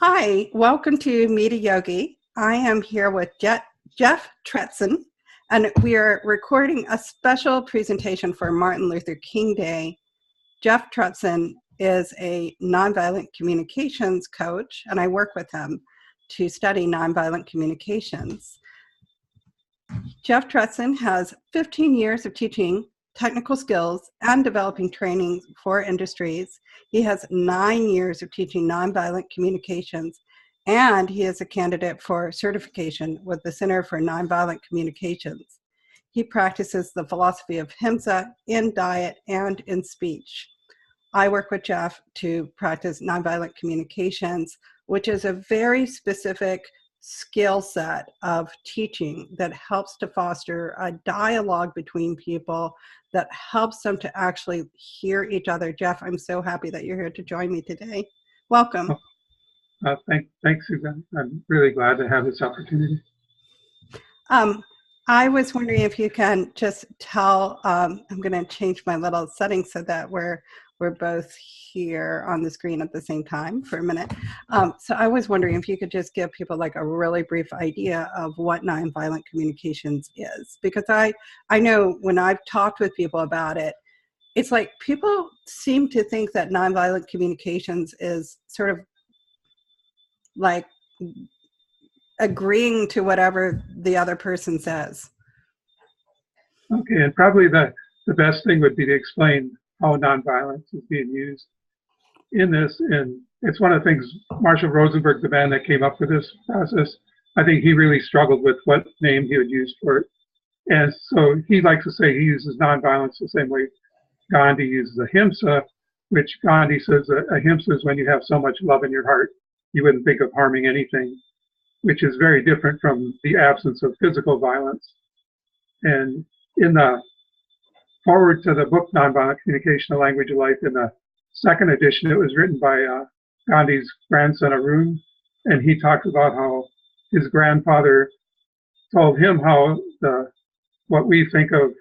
Hi, welcome to Meet a Yogi. I am here with Jeff Tretsven, and we are recording a special presentation for Martin Luther King Day. Jeff Tretsven is a nonviolent communications coach, and I work with him to study nonviolent communications. Jeff Tretsven has 15 years of teaching technical skills and developing training for industries. He has 9 years of teaching nonviolent communications, and he is a candidate for certification with the Center for Nonviolent Communications. He practices the philosophy of ahimsa in diet and in speech. I work with Jeff to practice nonviolent communications, which is a very specific skill set of teaching that helps to foster a dialogue between people that helps them to actually hear each other. Jeff, I'm so happy that you're here to join me today. Welcome. Thanks, Suzanne. I'm really glad to have this opportunity. I was wondering if you can just tell, I'm going to change my little settings so that we're both here on the screen at the same time for a minute. So I was wondering if you could just give people like a really brief idea of what nonviolent communications is, because I know when I've talked with people about it, it's like people seem to think that nonviolent communications is sort of like agreeing to whatever the other person says. Okay, and probably the best thing would be to explain how nonviolence is being used in this. And it's one of the things, Marshall Rosenberg, the man that came up with this process, I think he really struggled with what name he would use for it. And so he likes to say he uses nonviolence the same way Gandhi uses ahimsa, which Gandhi says ahimsa is when you have so much love in your heart, you wouldn't think of harming anything, which is very different from the absence of physical violence. And in the forward to the book, Nonviolent Communication, The Language of Life, in the second edition, it was written by Gandhi's grandson, Arun, and he talks about how his grandfather told him how what we think of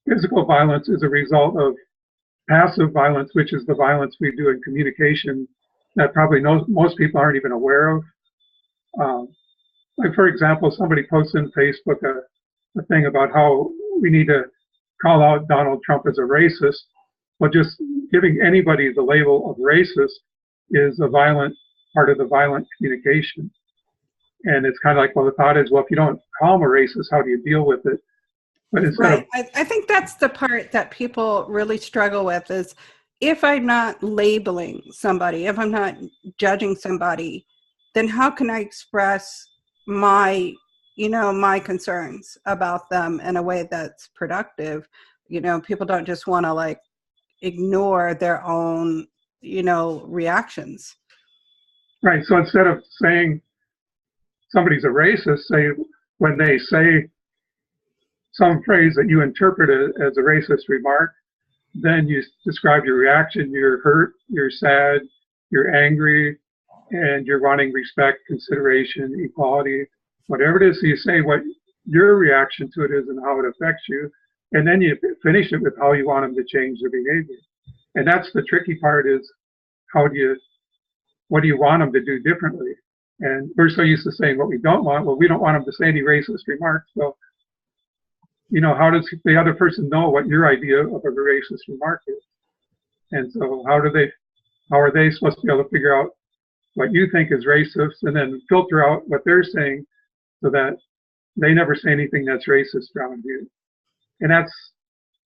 physical violence is a result of passive violence, which is the violence we do in communication that probably most people aren't even aware of. Like, for example, somebody posts in Facebook a thing about how we need to call out Donald Trump as a racist. Well, just giving anybody the label of racist is a violent part of the violent communication. And it's kind of like, well, the thought is, well, if you don't call him a racist, how do you deal with it? But instead I think that's the part that people really struggle with is if I'm not labeling somebody, if I'm not judging somebody, then how can I express my concerns about them in a way that's productive? People don't just want to like ignore their own, reactions. Right. So instead of saying somebody's a racist, say when they say some phrase that you interpret as a racist remark, then you describe your reaction. You're hurt, you're sad, you're angry, and you're wanting respect, consideration, equality, whatever it is. So you say what your reaction to it is and how it affects you. And then you finish it with how you want them to change their behavior. And that's the tricky part is what do you want them to do differently? And we're so used to saying what we don't want. Well, we don't want them to say any racist remarks. So, how does the other person know what your idea of a racist remark is? And so how are they supposed to be able to figure out what you think is racist and then filter out what they're saying so that they never say anything that's racist around you? And that's,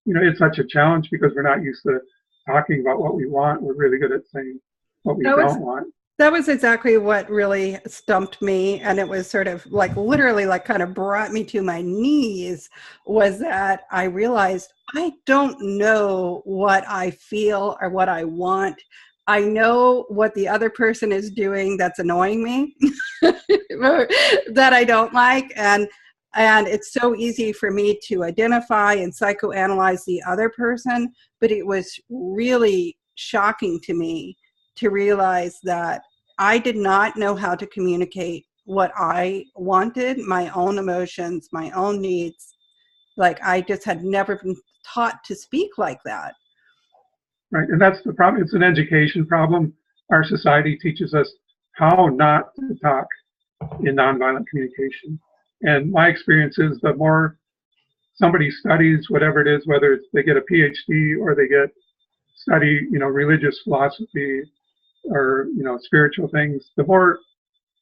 it's such a challenge because we're not used to talking about what we want. We're really good at saying what we don't want. That was exactly what really stumped me. And it was sort of like literally like kind of brought me to my knees was that I realized I don't know what I feel or what I want. I know what the other person is doing that's annoying me, that I don't like. And it's so easy for me to identify and psychoanalyze the other person. But it was really shocking to me to realize that I did not know how to communicate what I wanted, my own emotions, my own needs. Like I just had never been taught to speak like that. Right, and that's the problem. It's an education problem. Our society teaches us how not to talk in nonviolent communication. And my experience is the more somebody studies whatever it is, whether it's they get a PhD or they study, religious philosophy or, spiritual things, the more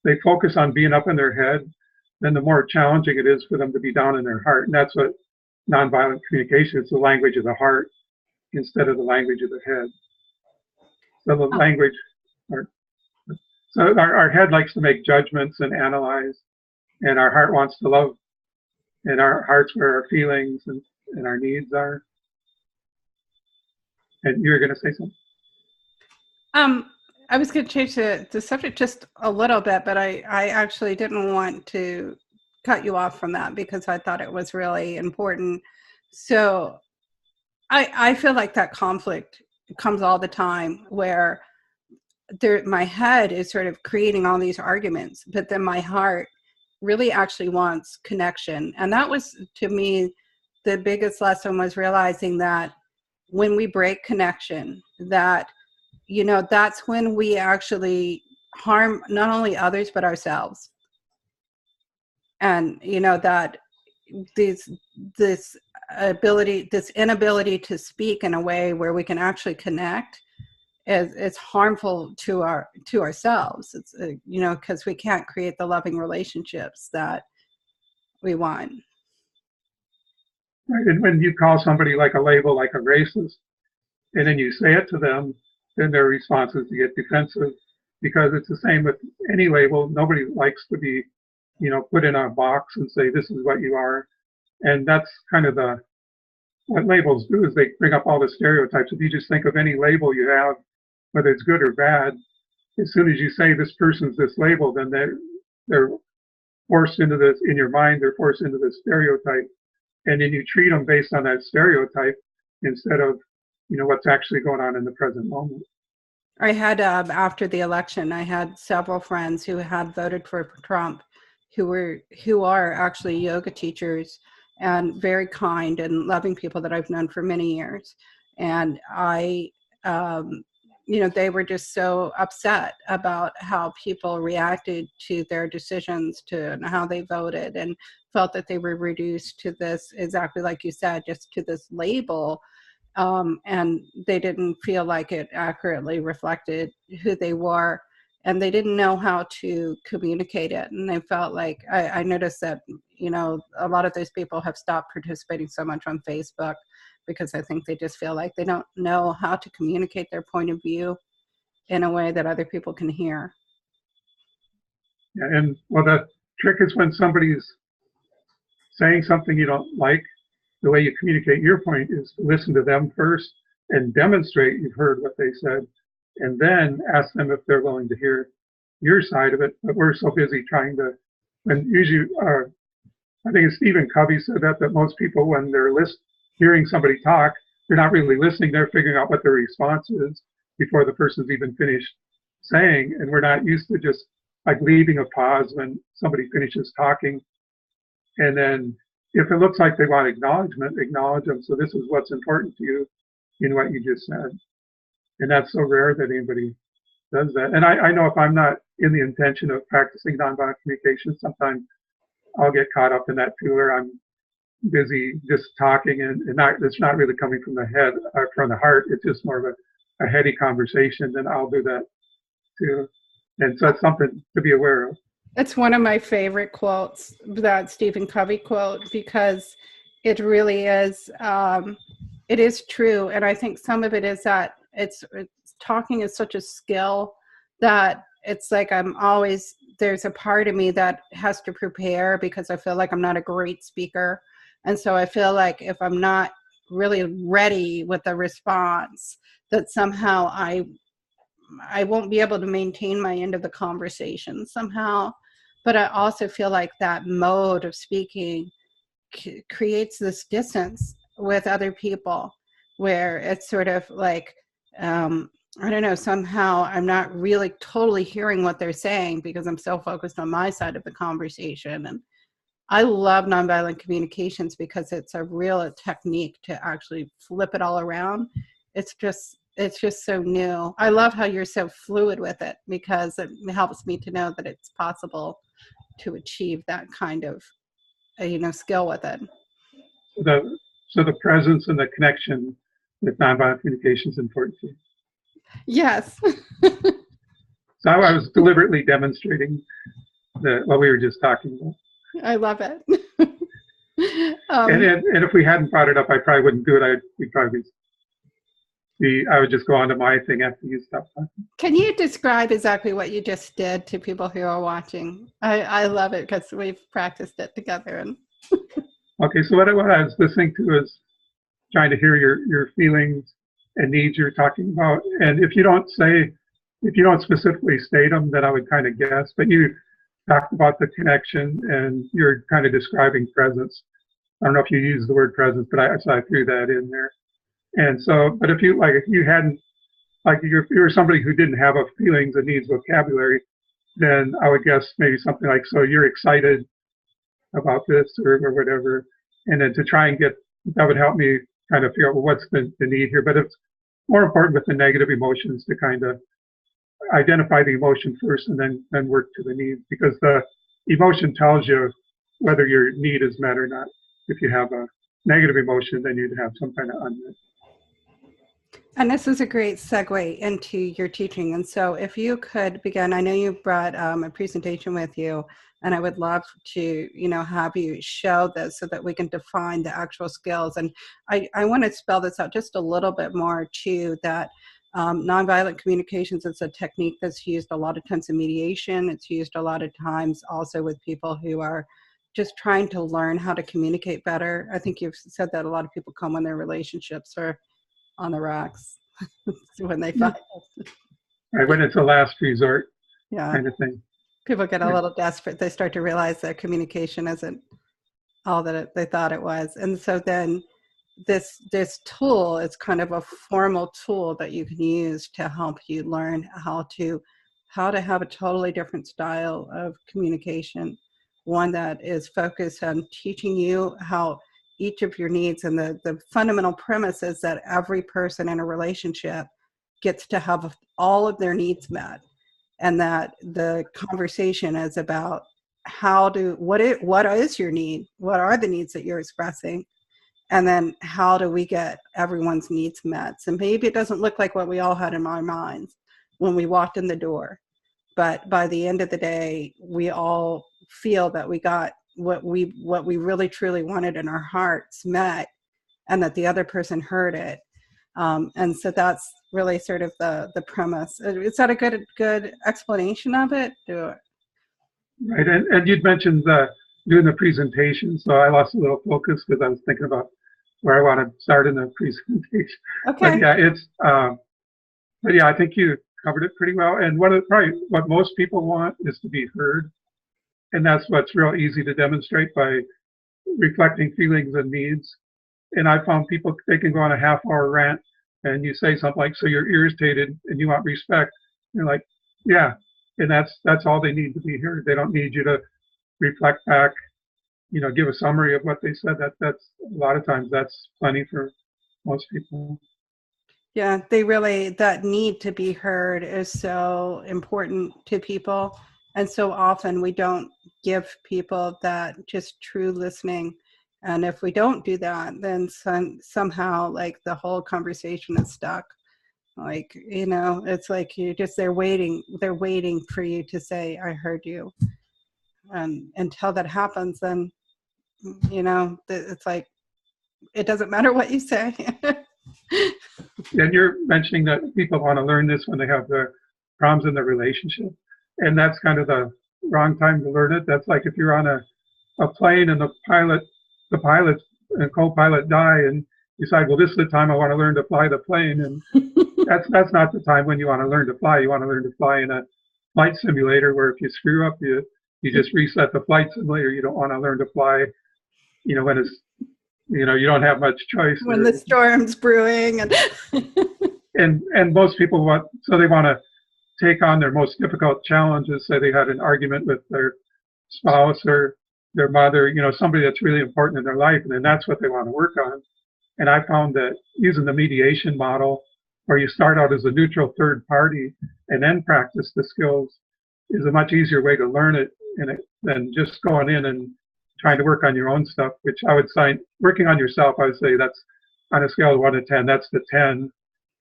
they focus on being up in their head, then the more challenging it is for them to be down in their heart. And that's what nonviolent communication is, the language of the heart instead of the language of the head. So the language, our head likes to make judgments and analyze, and our heart wants to love, and our heart's where our feelings and our needs are. And you were going to say something? I was going to change the subject just a little bit, but I actually didn't want to cut you off from that because I thought it was really important. So I feel like that conflict comes all the time where my head is sort of creating all these arguments, but then my heart really actually wants connection. And that was, to me, the biggest lesson was realizing that when we break connection, that, that's when we actually harm not only others, but ourselves. And, that this inability to speak in a way where we can actually connect it's harmful to ourselves. It's because we can't create the loving relationships that we want. Right. And when you call somebody like a label, like a racist, and then you say it to them, then their response is to get defensive, because it's the same with any label. Nobody likes to be, put in a box and say, this is what you are. And that's kind of what labels do, is they bring up all the stereotypes. If you just think of any label you have, whether it's good or bad, as soon as you say this person's this label, then they're forced into this, in your mind, they're forced into this stereotype. And then you treat them based on that stereotype instead of, what's actually going on in the present moment. I had, after the election, I had several friends who had voted for Trump who are actually yoga teachers and very kind and loving people that I've known for many years. And they were just so upset about how people reacted to their decisions, to how they voted, and felt that they were reduced to this, exactly like you said, just to this label. And they didn't feel like it accurately reflected who they were, and they didn't know how to communicate it. And they felt like, I noticed that, a lot of those people have stopped participating so much on Facebook, because I think they just feel like they don't know how to communicate their point of view in a way that other people can hear. Yeah, and the trick is when somebody's saying something you don't like, the way you communicate your point is to listen to them first and demonstrate you've heard what they said, and then ask them if they're willing to hear your side of it. But we're so busy trying to, and usually, I think it's Stephen Covey said that most people, when they're hearing somebody talk, they're not really listening, they're figuring out what their response is before the person's even finished saying. And we're not used to just like leaving a pause when somebody finishes talking. And then if it looks like they want acknowledgement, acknowledge them. So this is what's important to you in what you just said. And that's so rare that anybody does that. And I know if I'm not in the intention of practicing nonviolent communication, sometimes I'll get caught up in that too, where I'm busy just talking and it's not really coming from the head or from the heart. It's just more of a heady conversation. Then I'll do that too. And so it's something to be aware of. It's one of my favorite quotes, that Stephen Covey quote, because it really is, it is true. And I think some of it is that it's talking is such a skill that it's like there's a part of me that has to prepare, because I feel like I'm not a great speaker. And so I feel like if I'm not really ready with a response, that somehow I won't be able to maintain my end of the conversation somehow. But I also feel like that mode of speaking creates this distance with other people, where it's sort of like, I don't know, somehow I'm not really totally hearing what they're saying because I'm so focused on my side of the conversation. And I love nonviolent communications because it's a real technique to actually flip it all around. It's just it's just so new. I love how you're so fluid with it, because it helps me to know that it's possible to achieve that kind of, skill with it. So the presence and the connection with nonviolent communication is important to you. Yes. So I was deliberately demonstrating what we were just talking about. I love it. And if we hadn't brought it up, I probably wouldn't do it. I would just go on to my thing after you stopped talking. Can you describe exactly what you just did to people who are watching? I love it because we've practiced it together. And okay, so what I was listening to is trying to hear your feelings and needs you're talking about. And if you don't specifically state them, then I would kind of guess. But you talked about the connection, and you're kind of describing presence. I don't know if you used the word presence, but I threw that in there. And so, but if you hadn't, like if you were somebody who didn't have a feelings and needs vocabulary, then I would guess maybe something like, so you're excited about this or whatever. And then to try and that would help me kind of figure out, well, what's the need here. But it's more important with the negative emotions to kind of identify the emotion first and then work to the needs, because the emotion tells you whether your need is met or not. If you have a negative emotion, then you'd have some kind of unmet. And this is a great segue into your teaching. And so if you could begin, I know you brought a presentation with you, and I would love to, have you show this so that we can define the actual skills. And I want to spell this out just a little bit more too, that nonviolent communications is a technique that's used a lot of times in mediation. It's used a lot of times also with people who are just trying to learn how to communicate better. I think you've said that a lot of people come when their relationships are on the rocks when they find it. Right, when it's a last resort kind of thing. People get a little desperate. They start to realize that communication isn't all that they thought it was. And so then this tool is kind of a formal tool that you can use to help you learn how to have a totally different style of communication, one that is focused on teaching you how each of your needs. And the fundamental premise is that every person in a relationship gets to have all of their needs met, and that the conversation is about what is your need, what are the needs that you're expressing, and then how do we get everyone's needs met. So maybe it doesn't look like what we all had in our minds when we walked in the door, but by the end of the day, we all feel that we got what we really truly wanted in our hearts met, and that the other person heard it. And so that's really sort of the premise. Is that a good explanation of it? Right, and you'd mentioned doing the presentation, so I lost a little focus because I was thinking about where I want to start in the presentation. Okay. But yeah, I think you covered it pretty well. And what most people want is to be heard. And that's what's real easy to demonstrate by reflecting feelings and needs. And I found people, they can go on a half-hour rant, and you say something like, so you're irritated and you want respect. You're like, yeah. And that's all they need to be heard. They don't need you to reflect back, give a summary of what they said. That's a lot of times that's plenty for most people. Yeah, that need to be heard is so important to people. And so often we don't give people that just true listening. And if we don't do that, then somehow like the whole conversation is stuck. Like, it's like they're waiting for you to say, I heard you. And until that happens, then, it's like, it doesn't matter what you say. And you're mentioning that people want to learn this when they have their problems in their relationship. And that's kind of the wrong time to learn it. That's like if you're on a plane and the pilot and co-pilot die, and you decide, well, this is the time I want to learn to fly the plane. And that's not the time when you want to learn to fly. You want to learn to fly in a flight simulator where if you screw up, you just reset the flight simulator. You don't want to learn to fly, when it's, you don't have much choice. When the storm's brewing. And most people want to take on their most difficult challenges. Say they had an argument with their spouse or their mother, somebody that's really important in their life, and then that's what they want to work on. And I found that using the mediation model or you start out as a neutral third party and then practice the skills is a much easier way to learn it, than just going in and trying to work on your own stuff, which I would say, working on yourself, I would say that's on a scale of 1 to 10, that's the 10.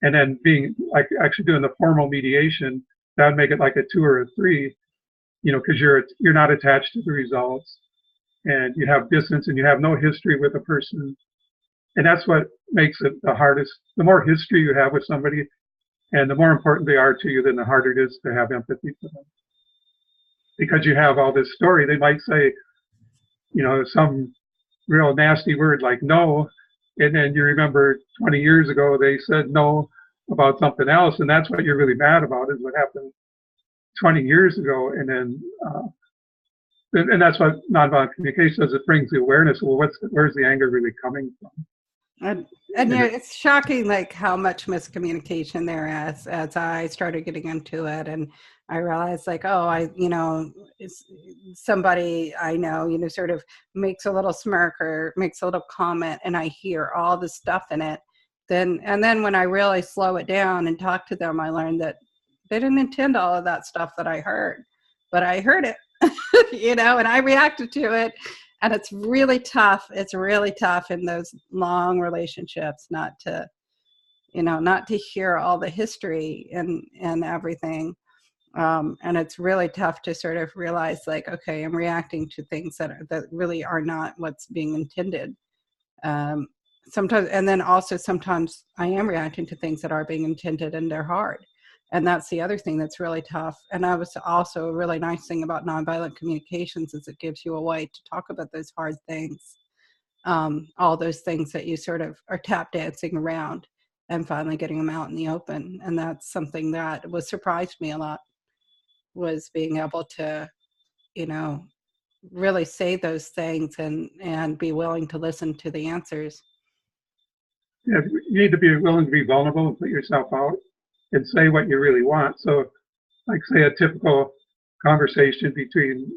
And then being like actually doing the formal mediation, that would make it like a 2 or a 3, because you're not attached to the results, and you have distance and you have no history with a person. And that's what makes it the hardest. The more history you have with somebody and the more important they are to you, then the harder it is to have empathy for them. Because you have all this story, they might say, some real nasty word like no, and then you remember 20 years ago they said no about something else, and that's what you're really mad about, is what happened 20 years ago. And then and that's what nonviolent communication does. It brings the awareness. Well, where's the anger really coming from? And it's shocking, like how much miscommunication there is. As I started getting into it, and I realized, like, it's somebody I know, sort of makes a little smirk or makes a little comment, and I hear all the stuff in it. Then when I really slow it down and talk to them, I learned that they didn't intend all of that stuff that I heard, but I heard it, and I reacted to it. And it's really tough. It's really tough in those long relationships not to hear all the history and everything. And it's really tough to sort of realize, like, okay, I'm reacting to things that really are not what's being intended. Sometimes, and then also sometimes I am reacting to things that are being intended, and they're hard. And that's the other thing that's really tough. And that was also a really nice thing about nonviolent communications, is it gives you a way to talk about those hard things, all those things that you sort of are tap dancing around, and finally getting them out in the open. And that's something that surprised me a lot, was being able to, really say those things and be willing to listen to the answers. Yeah, you need to be willing to be vulnerable and put yourself out and say what you really want. So, like, say a typical conversation between,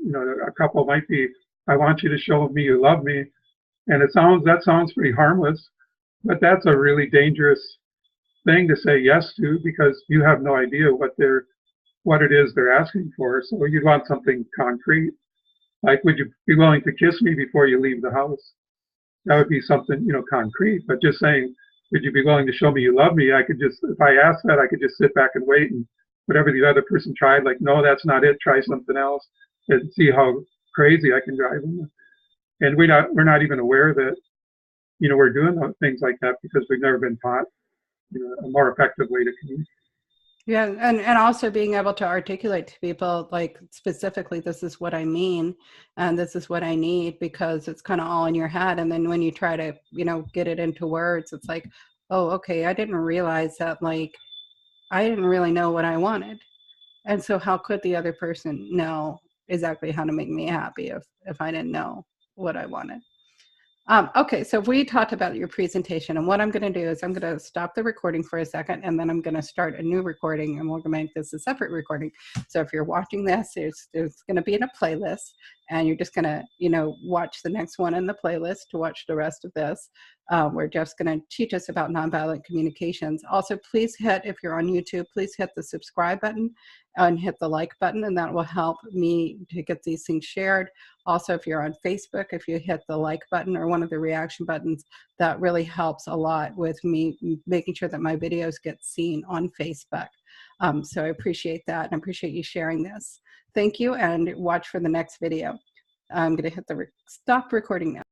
a couple might be, I want you to show me you love me. And that sounds pretty harmless, but that's a really dangerous thing to say yes to, because you have no idea what it is they're asking for. So you'd want something concrete. Like, would you be willing to kiss me before you leave the house? That would be something, concrete. But just saying, would you be willing to show me you love me? If I asked that, I could just sit back and wait, and whatever the other person tried, like, no, that's not it, try something else, and see how crazy I can drive them. And we're not even aware that, we're doing things like that, because we've never been taught, a more effective way to communicate. Yeah, and also being able to articulate to people, like, specifically, this is what I mean, and this is what I need, because it's kind of all in your head. And then when you try to, get it into words, it's like, oh, okay, I didn't realize that, like, I didn't really know what I wanted. And so how could the other person know exactly how to make me happy if I didn't know what I wanted? Okay, so we talked about your presentation, and what I'm going to do is I'm going to stop the recording for a second, and then I'm going to start a new recording, and we're going to make this a separate recording. So if you're watching this, there's going to be in a playlist, and you're just going to, watch the next one in the playlist to watch the rest of this, where Jeff's going to teach us about nonviolent communications. Also, please if you're on YouTube, please hit the subscribe button and hit the like button, and that will help me to get these things shared. Also, if you're on Facebook, if you hit the like button or one of the reaction buttons, that really helps a lot with me making sure that my videos get seen on Facebook. So I appreciate that, and I appreciate you sharing this. Thank you, and watch for the next video. I'm going to hit the stop recording now.